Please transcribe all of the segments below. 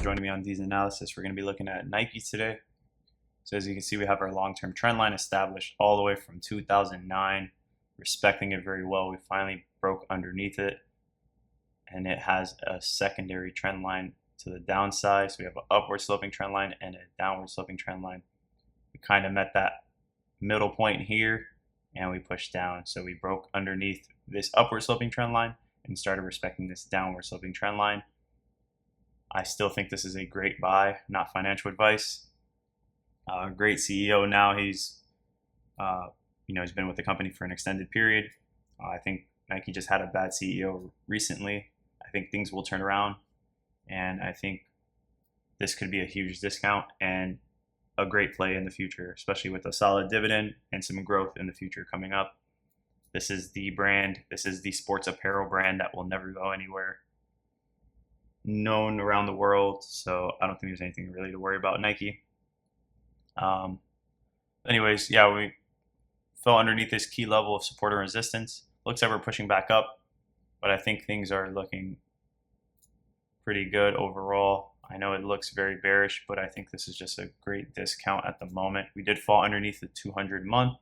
joining me on D's analysis. We're going to be looking at Nike today. So as you can see, we have our long-term trend line established all the way from 2009, respecting it very well. We finally broke underneath it, and it has a secondary trend line to the downside. So we have an upward sloping trend line and a downward sloping trend line. We kind of met that middle point here, and we pushed down. So we broke underneath this upward sloping trend line and started respecting this downward sloping trend line. I still think this is a great buy, not financial advice. Great CEO now. He's been with the company for an extended period. I think Nike just had a bad CEO recently. I think things will turn around, and I think this could be a huge discount and a great play in the future, especially with a solid dividend and some growth in the future coming up. This is the brand. This is the sports apparel brand that will never go anywhere. Known around the world, so I don't think there's anything really to worry about Nike. Anyways, yeah, we fell underneath this key level of support and resistance. Looks like we're pushing back up, but I think things are looking pretty good overall. I know it looks very bearish, but I think this is just a great discount at the moment. We did fall underneath the 200 month,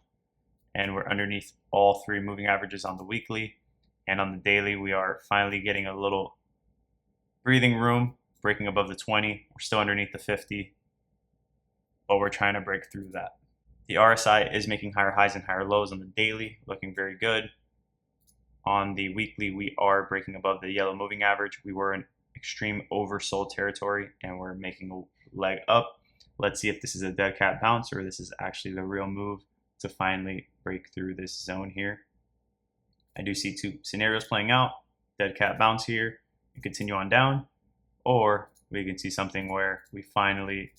and we're underneath all three moving averages on the weekly, and on the daily we are finally getting a little breathing room, breaking above the 20. We're still underneath the 50, but we're trying to break through that. The RSI is making higher highs and higher lows on the daily, looking very good. On the weekly, we are breaking above the yellow moving average. We were in extreme oversold territory, and we're making a leg up. Let's see if this is a dead cat bounce or this is actually the real move to finally break through this zone here. I do see two scenarios playing out: dead cat bounce here and continue on down, or we can see something where we finally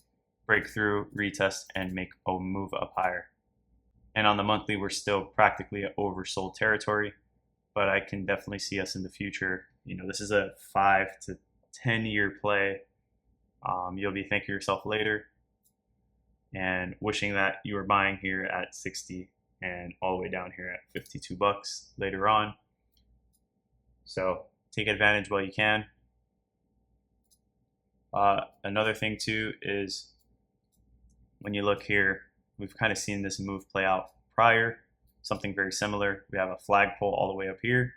break through, retest, and make a move up higher. And on the monthly, we're still practically at oversold territory, but I can definitely see us in the future. This is a 5 to 10 year play. You'll be thanking yourself later and wishing that you were buying here at 60 and all the way down here at $52 later on. So take advantage while you can. Another thing too is when you look here, we've kind of seen this move play out prior, something very similar. We have a flagpole all the way up here.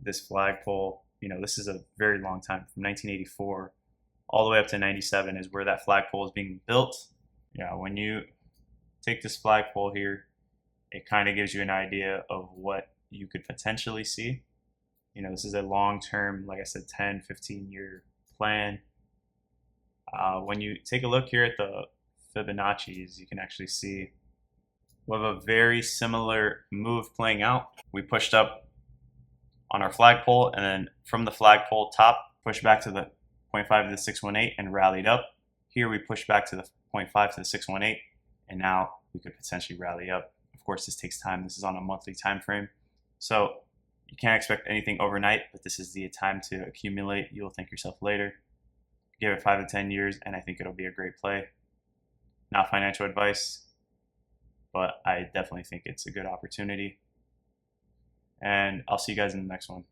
This flagpole, this is a very long time, from 1984 all the way up to 97 is where that flagpole is being built. Yeah, when you take this flagpole here, it kind of gives you an idea of what you could potentially see. This is a long-term, like I said, 10, 15-year plan. When you take a look here at the Fibonacci's, you can actually see we have a very similar move playing out. We pushed up on our flagpole, and then from the flagpole top, pushed back to the 0.5 to the 618 and rallied up. Here we pushed back to the 0.5 to the 618, and now we could potentially rally up. Of course, this takes time. This is on a monthly time frame, so you can't expect anything overnight, but this is the time to accumulate. You'll thank yourself later. Give it 5 to 10 years, and I think it'll be a great play. Not financial advice, but I definitely think it's a good opportunity. And I'll see you guys in the next one.